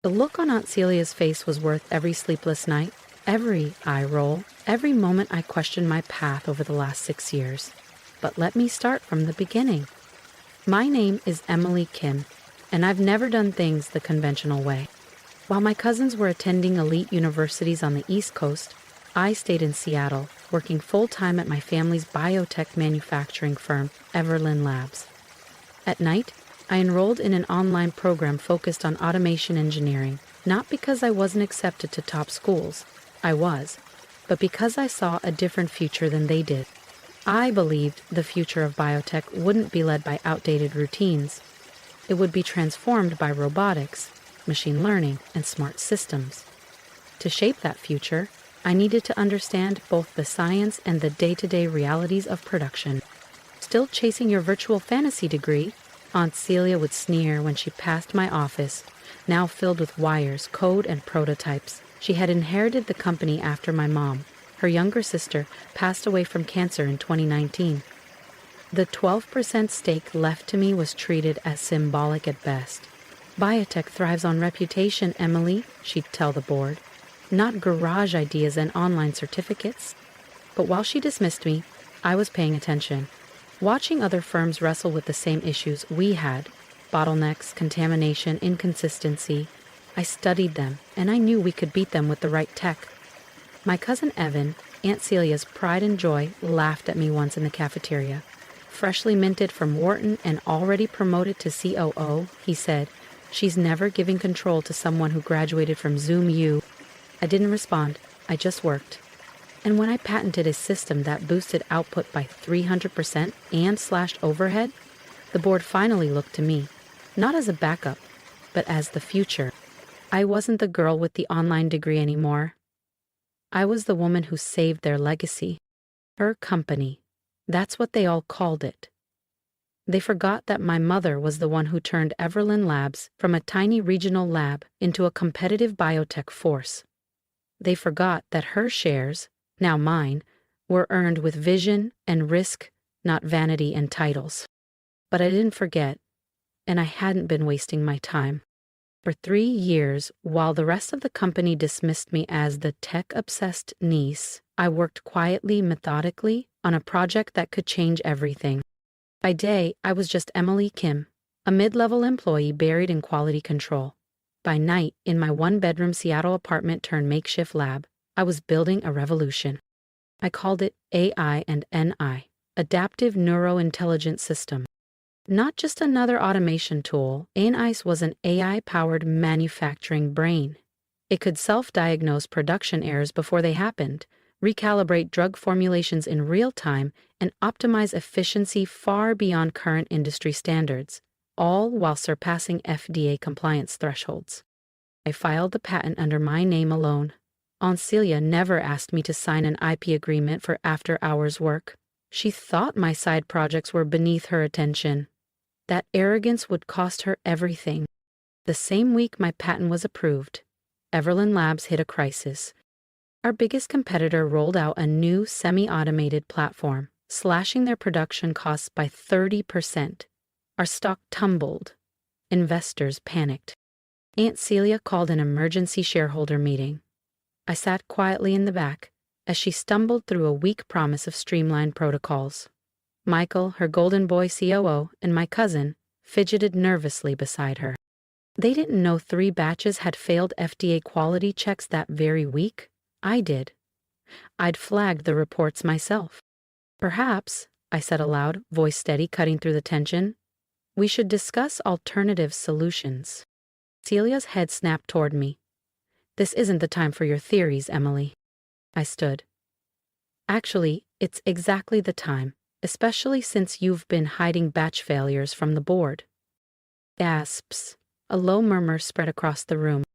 The look on Aunt Celia's face was worth every sleepless night, every eye roll, every moment I questioned my path over the last 6 years. But let me start from the beginning. My name is Emily Kim, and I've never done things the conventional way. While my cousins were attending elite universities on the East Coast, I stayed in Seattle, working full-time at my family's biotech manufacturing firm, Everlyn Labs. At night, I enrolled in an online program focused on automation engineering, not because I wasn't accepted to top schools. I was, but because I saw a different future than they did. I believed the future of biotech wouldn't be led by outdated routines. It would be transformed by robotics, machine learning, and smart systems. To shape that future, I needed to understand both the science and the day-to-day realities of production. Still chasing your virtual fantasy degree? Aunt Celia would sneer when she passed my office, now filled with wires, code, and prototypes. She had inherited the company after my mom. Her younger sister passed away from cancer in 2019. The 12% stake left to me was treated as symbolic at best. Biotech thrives on reputation, Emily, she'd tell the board, not garage ideas and online certificates. But while she dismissed me, I was paying attention, watching other firms wrestle with the same issues we had, bottlenecks, contamination, inconsistency. I studied them, and I knew we could beat them with the right tech. My cousin Evan, Aunt Celia's pride and joy, laughed at me once in the cafeteria. Freshly minted from Wharton and already promoted to COO, he said, "She's never giving control to someone who graduated from Zoom U." I didn't respond, I just worked. And when I patented a system that boosted output by 300% and slashed overhead, the board finally looked to me, not as a backup, but as the future. I wasn't the girl with the online degree anymore. I was the woman who saved their legacy. Her company. That's what they all called it. They forgot that my mother was the one who turned Everlyn Labs from a tiny regional lab into a competitive biotech force. They forgot that her shares, now mine, were earned with vision and risk, not vanity and titles. But I didn't forget, and I hadn't been wasting my time. For 3 years, while the rest of the company dismissed me as the tech-obsessed niece, I worked quietly, methodically, on a project that could change everything. By day, I was just Emily Kim, a mid-level employee buried in quality control. By night, in my one-bedroom Seattle apartment turned makeshift lab, I was building a revolution. I called it AI and NI, Adaptive Neurointelligence System. Not just another automation tool, ANICE was an AI-powered manufacturing brain. It could self-diagnose production errors before they happened, recalibrate drug formulations in real time, and optimize efficiency far beyond current industry standards, all while surpassing FDA compliance thresholds. I filed the patent under my name alone. Aunt Celia never asked me to sign an IP agreement for after-hours work. She thought my side projects were beneath her attention. That arrogance would cost her everything. The same week my patent was approved, Everlyn Labs hit a crisis. Our biggest competitor rolled out a new semi-automated platform, slashing their production costs by 30%. Our stock tumbled. Investors panicked. Aunt Celia called an emergency shareholder meeting. I sat quietly in the back as she stumbled through a weak promise of streamlined protocols. Michael, her golden boy COO, and my cousin fidgeted nervously beside her. They didn't know 3 batches had failed FDA quality checks that very week. I did. I'd flagged the reports myself. "Perhaps," I said aloud, voice steady, cutting through the tension, "we should discuss alternative solutions." Celia's head snapped toward me. "This isn't the time for your theories, Emily." I stood. "Actually, it's exactly the time, especially since you've been hiding batch failures from the board." Gasps. A low murmur spread across the room.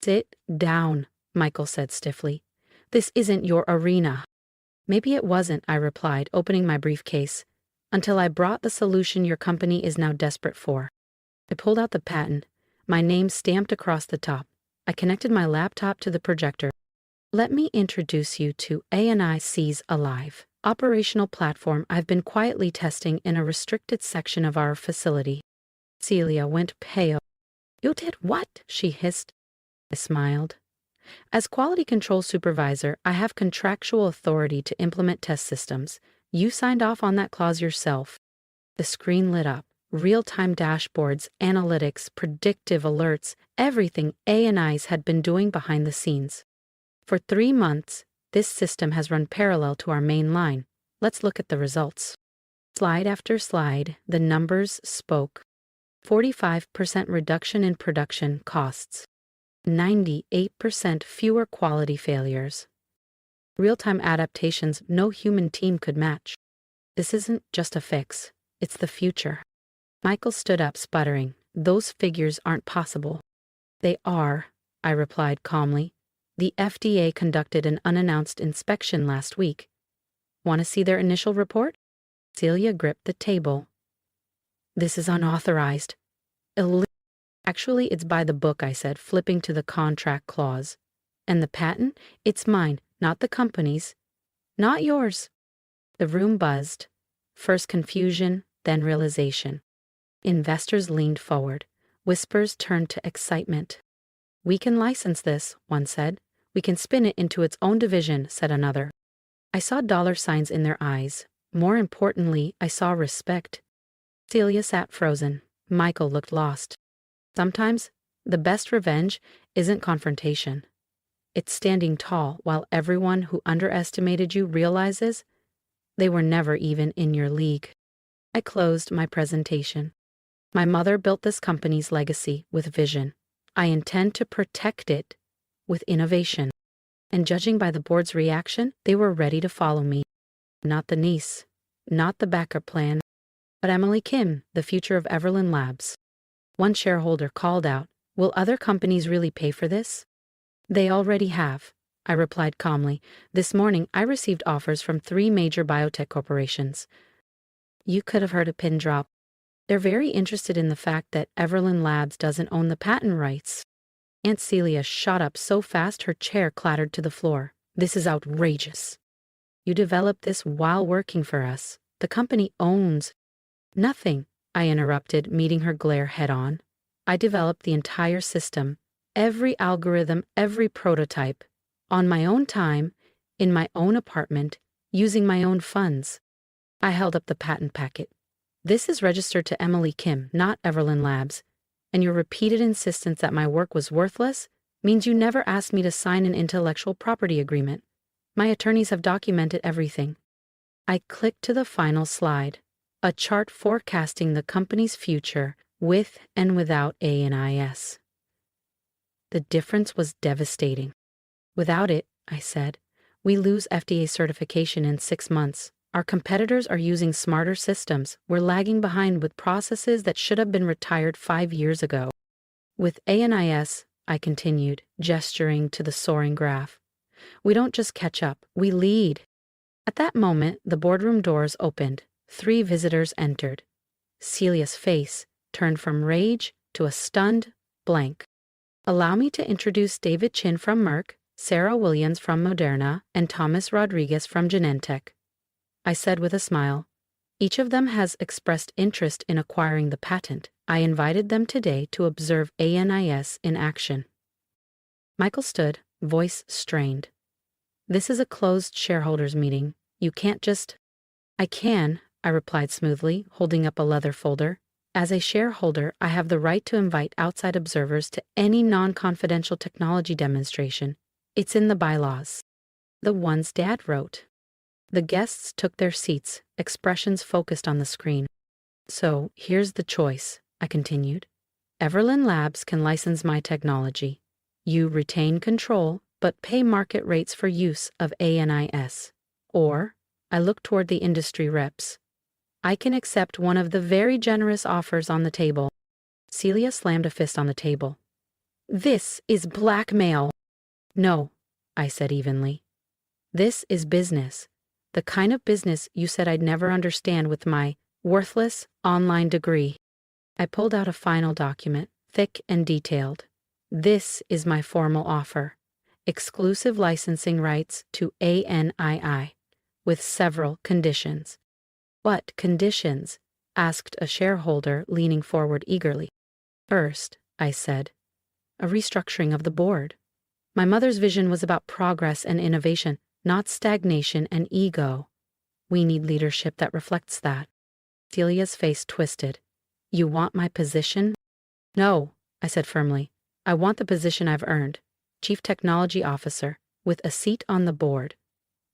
"Sit down," Michael said stiffly. "This isn't your arena." "Maybe it wasn't," I replied, opening my briefcase, "until I brought the solution your company is now desperate for." I pulled out the patent, my name stamped across the top. I connected my laptop to the projector. "Let me introduce you to ANI Seas Alive, operational platform I've been quietly testing in a restricted section of our facility." Celia went pale. "You did what?" she hissed. I smiled. As quality control supervisor, I have contractual authority to implement test systems. You signed off on that clause yourself. The screen lit up. Real-time dashboards, analytics, predictive alerts, everything A&Is had been doing behind the scenes. For 3 months, this system has run parallel to our main line. Let's look at the results. Slide after slide, the numbers spoke. 45% reduction in production costs. 98% fewer quality failures. Real-time adaptations no human team could match. This isn't just a fix, it's the future. Michael stood up, sputtering. Those figures aren't possible. They are, I replied calmly. The FDA conducted an unannounced inspection last week. Want to see their initial report? Celia gripped the table. This is unauthorized. Actually, it's by the book, I said, flipping to the contract clause. And the patent? It's mine, not the company's. Not yours. The room buzzed. First confusion, then realization. Investors leaned forward. Whispers turned to excitement. We can license this, one said. We can spin it into its own division, said another. I saw dollar signs in their eyes. More importantly, I saw respect. Celia sat frozen. Michael looked lost. Sometimes, the best revenge isn't confrontation. It's standing tall while everyone who underestimated you realizes they were never even in your league. I closed my presentation. My mother built this company's legacy with vision. I intend to protect it with innovation. And judging by the board's reaction, they were ready to follow me. Not the niece, not the backup plan, but Emily Kim, the future of Everlyn Labs. One shareholder called out, "Will other companies really pay for this?" They already have, I replied calmly. This morning I received offers from 3 major biotech corporations. You could have heard a pin drop. They're very interested in the fact that Everlyn Labs doesn't own the patent rights. Aunt Celia shot up so fast her chair clattered to the floor. This is outrageous. You developed this while working for us. The company owns nothing, I interrupted, meeting her glare head-on. I developed the entire system, every algorithm, every prototype, on my own time, in my own apartment, using my own funds. I held up the patent packet. This is registered to Emily Kim, not Everlyn Labs, and your repeated insistence that my work was worthless means you never asked me to sign an intellectual property agreement. My attorneys have documented everything. I clicked to the final slide, a chart forecasting the company's future with and without ANIS. The difference was devastating. Without it, I said, we lose FDA certification in 6 months. Our competitors are using smarter systems. We're lagging behind with processes that should have been retired 5 years ago. With ANIS, I continued, gesturing to the soaring graph. We don't just catch up, we lead. At that moment, the boardroom doors opened. 3 visitors entered. Celia's face turned from rage to a stunned blank. Allow me to introduce David Chin from Merck, Sarah Williams from Moderna, and Thomas Rodriguez from Genentech. I said with a smile. Each of them has expressed interest in acquiring the patent. I invited them today to observe ANIS in action. Michael stood, voice strained. This is a closed shareholders meeting. You can't just... I can, I replied smoothly, holding up a leather folder. As a shareholder, I have the right to invite outside observers to any non-confidential technology demonstration. It's in the bylaws. The ones Dad wrote. The guests took their seats, expressions focused on the screen. So, here's the choice, I continued. Everlyn Labs can license my technology. You retain control, but pay market rates for use of ANIS. Or, I look toward the industry reps. I can accept one of the very generous offers on the table. Celia slammed a fist on the table. This is blackmail. No, I said evenly. This is business. The kind of business you said I'd never understand with my worthless online degree. I pulled out a final document, thick and detailed. This is my formal offer. Exclusive licensing rights to ANII, with several conditions. What conditions? Asked a shareholder, leaning forward eagerly. First, I said, a restructuring of the board. My mother's vision was about progress and innovation, not stagnation and ego. We need leadership that reflects that. Celia's face twisted. You want my position? No, I said firmly. I want the position I've earned, Chief Technology Officer, with a seat on the board.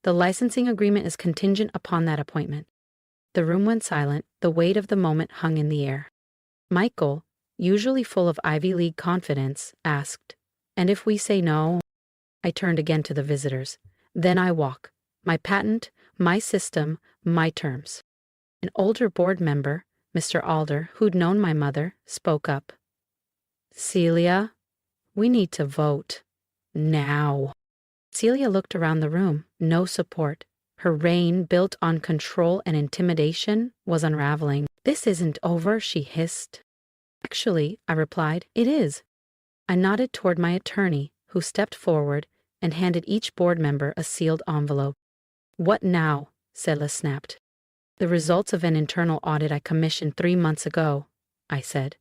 The licensing agreement is contingent upon that appointment. The room went silent, the weight of the moment hung in the air. Michael, usually full of Ivy League confidence, asked, "And if we say no?" I turned again to the visitors. "Then I walk. My patent, my system, my terms." An older board member, Mr. Alder, who'd known my mother, spoke up. "Celia, we need to vote. Now." Celia looked around the room, no support. Her reign, built on control and intimidation, was unraveling. "This isn't over," she hissed. "Actually," I replied, "it is." I nodded toward my attorney, who stepped forward and handed each board member a sealed envelope. "What now?" Celia snapped. "The results of an internal audit I commissioned 3 months ago," I said.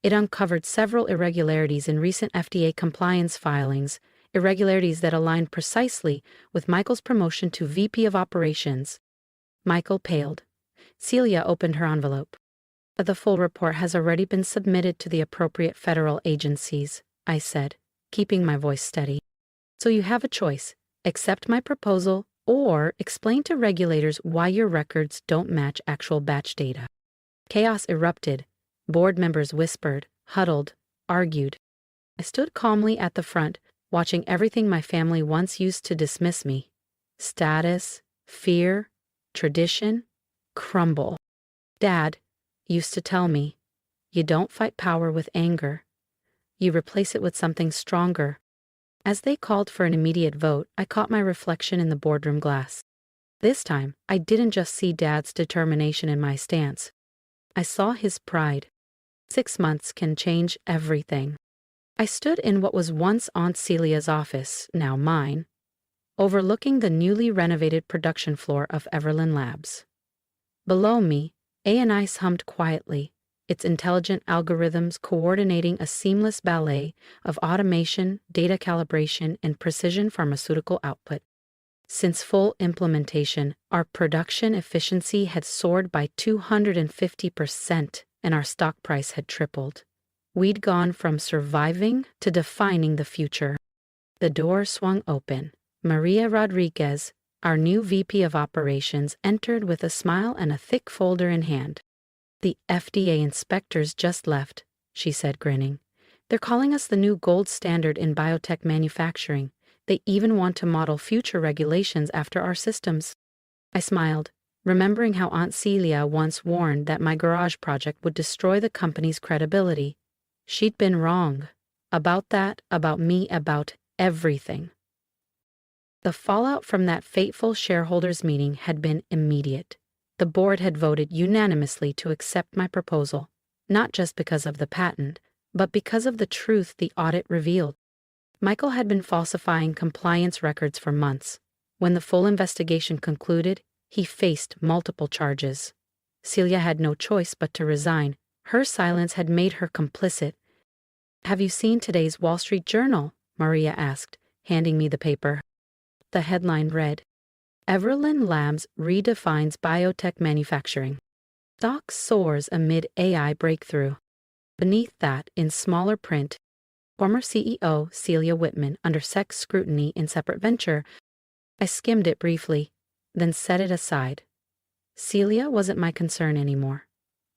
It uncovered several irregularities in recent FDA compliance filings, irregularities that aligned precisely with Michael's promotion to VP of Operations. Michael paled. Celia opened her envelope. "The full report has already been submitted to the appropriate federal agencies," I said, keeping my voice steady. "So you have a choice. Accept my proposal or explain to regulators why your records don't match actual batch data." Chaos erupted. Board members whispered, huddled, argued. I stood calmly at the front, watching everything my family once used to dismiss me. Status, fear, tradition, crumble. Dad used to tell me, "You don't fight power with anger. You replace it with something stronger." As they called for an immediate vote, I caught my reflection in the boardroom glass. This time, I didn't just see Dad's determination in my stance. I saw his pride. 6 months can change everything. I stood in what was once Aunt Celia's office, now mine, overlooking the newly renovated production floor of Everlyn Labs. Below me, ANICE hummed quietly, its intelligent algorithms coordinating a seamless ballet of automation, data calibration, and precision pharmaceutical output. Since full implementation, our production efficiency had soared by 250%, and our stock price had tripled. We'd gone from surviving to defining the future. The door swung open. Maria Rodriguez, our new VP of Operations, entered with a smile and a thick folder in hand. "The FDA inspectors just left," she said, grinning. "They're calling us the new gold standard in biotech manufacturing. They even want to model future regulations after our systems." I smiled, remembering how Aunt Celia once warned that my garage project would destroy the company's credibility. She'd been wrong. About that, about me, about everything. The fallout from that fateful shareholders' meeting had been immediate. The board had voted unanimously to accept my proposal, not just because of the patent, but because of the truth the audit revealed. Michael had been falsifying compliance records for months. When the full investigation concluded, he faced multiple charges. Celia had no choice but to resign. Her silence had made her complicit. "Have you seen today's Wall Street Journal?" Maria asked, handing me the paper. The headline read, "Everlyn Labs redefines biotech manufacturing. Stock soars amid AI breakthrough." Beneath that, in smaller print, "Former CEO Celia Whitman under sex scrutiny in separate venture." I skimmed it briefly, then set it aside. Celia wasn't my concern anymore.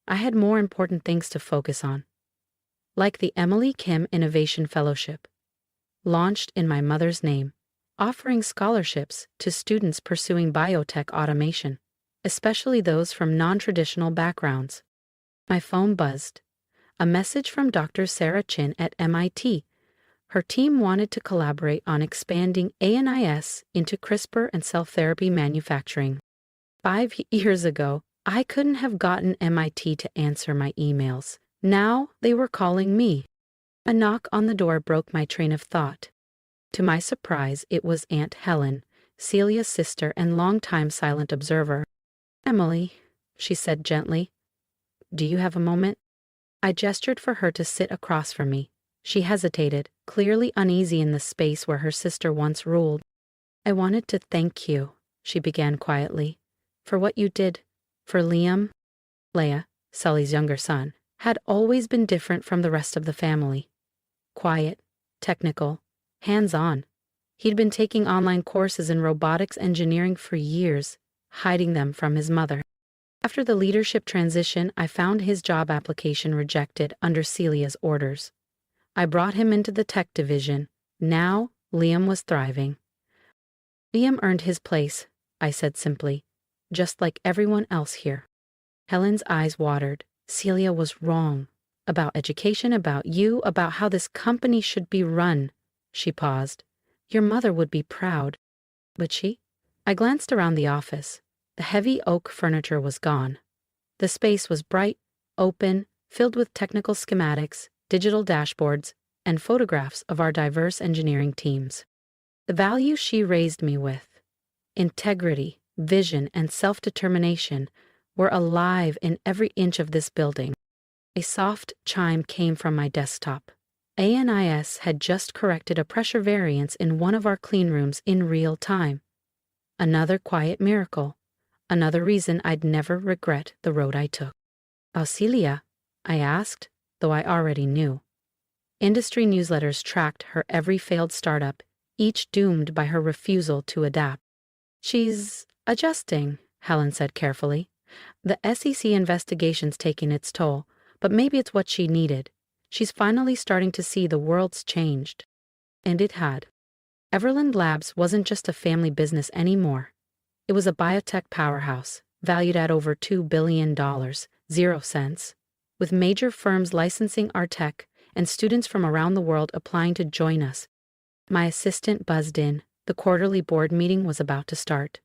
I had more important things to focus on. Like the Emily Kim Innovation Fellowship, launched in my mother's name, offering scholarships to students pursuing biotech automation, especially those from non-traditional backgrounds. My phone buzzed. A message from Dr. Sarah Chin at MIT. Her team wanted to collaborate on expanding ANIS into CRISPR and cell therapy manufacturing. 5 years ago, I couldn't have gotten MIT to answer my emails. Now they were calling me. A knock on the door broke my train of thought. To my surprise, it was Aunt Helen, Celia's sister and longtime silent observer. "Emily," she said gently, "do you have a moment?" I gestured for her to sit across from me. She hesitated, clearly uneasy in the space where her sister once ruled. "I wanted to thank you," she began quietly, "for what you did for Liam." Leia, Sully's younger son, had always been different from the rest of the family. Quiet, technical, hands-on. He'd been taking online courses in robotics engineering for years, hiding them from his mother. After the leadership transition, I found his job application rejected under Celia's orders. I brought him into the tech division. Now, Liam was thriving. "Liam earned his place," I said simply, "just like everyone else here." Helen's eyes watered. Celia was wrong. About education, about you, about how this company should be run. She paused. "Your mother would be proud." Would she? I glanced around the office. The heavy oak furniture was gone. The space was bright, open, filled with technical schematics, digital dashboards, and photographs of our diverse engineering teams. The values she raised me with, integrity, vision, and self-determination, were alive in every inch of this building. A soft chime came from my desktop. ANIS had just corrected a pressure variance in one of our clean rooms in real time. Another quiet miracle. Another reason I'd never regret the road I took. "Aunt Celia?" I asked, though I already knew. Industry newsletters tracked her every failed startup, each doomed by her refusal to adapt. "She's adjusting," Helen said carefully. "The SEC investigation's taking its toll, but maybe it's what she needed. She's finally starting to see the world's changed." And it had. Everlyn Labs wasn't just a family business anymore. It was a biotech powerhouse, valued at over $2 billion, 0 cents, with major firms licensing our tech and students from around the world applying to join us. My assistant buzzed in. The quarterly board meeting was about to start.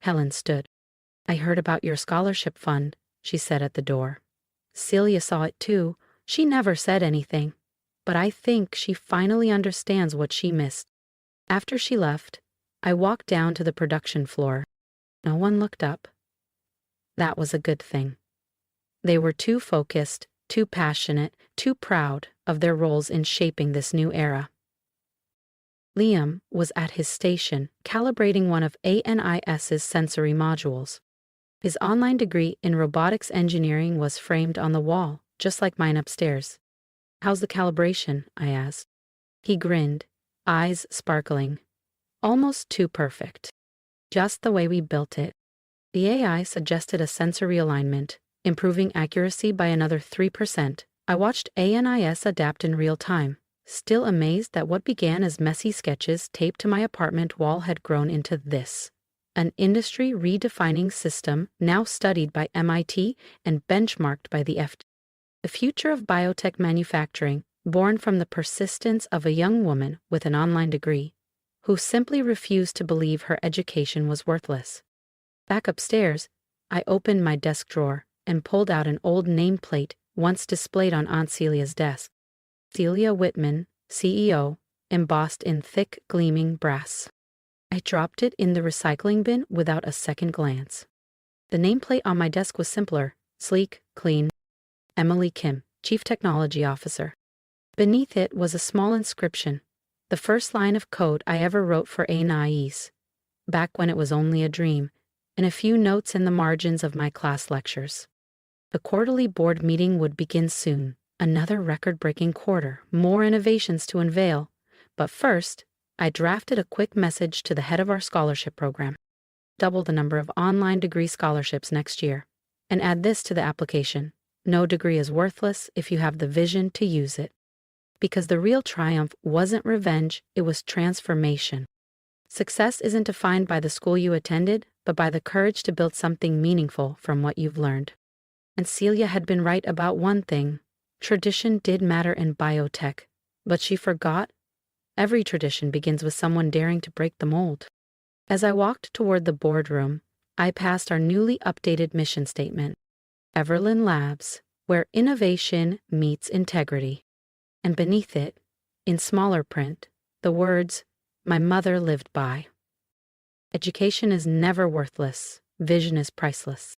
Helen stood. "I heard about your scholarship fund," she said at the door. Celia saw it too. She never said anything, but I think she finally understands what she missed. After she left, I walked down to the production floor. No one looked up. That was a good thing. They were too focused, too passionate, too proud of their roles in shaping this new era. Liam was at his station, calibrating one of ANIS's sensory modules. His online degree in robotics engineering was framed on the wall, just like mine upstairs. "How's the calibration?" I asked. He grinned, eyes sparkling. "Almost too perfect. Just the way we built it." The AI suggested a sensor realignment, improving accuracy by another 3%. I watched ANIS adapt in real time, still amazed that what began as messy sketches taped to my apartment wall had grown into this. An industry-redefining system now studied by MIT and benchmarked by the FDA. The future of biotech manufacturing, born from the persistence of a young woman with an online degree, who simply refused to believe her education was worthless. Back upstairs, I opened my desk drawer and pulled out an old nameplate once displayed on Aunt Celia's desk. Celia Whitman, CEO, embossed in thick, gleaming brass. I dropped it in the recycling bin without a second glance. The nameplate on my desk was simpler, sleek, clean. Emily Kim, Chief Technology Officer. Beneath it was a small inscription, the first line of code I ever wrote for ANIS, back when it was only a dream, and a few notes in the margins of my class lectures. The quarterly board meeting would begin soon, another record-breaking quarter, more innovations to unveil. But first, I drafted a quick message to the head of our scholarship program. Double the number of online degree scholarships next year. And add this to the application. No degree is worthless if you have the vision to use it. Because the real triumph wasn't revenge, it was transformation. Success isn't defined by the school you attended, but by the courage to build something meaningful from what you've learned. And Celia had been right about one thing. Tradition did matter in biotech, but she forgot. Every tradition begins with someone daring to break the mold. As I walked toward the boardroom, I passed our newly updated mission statement. Everlyn Labs, where innovation meets integrity. And beneath it, in smaller print, the words, "My mother lived by." Education is never worthless. Vision is priceless.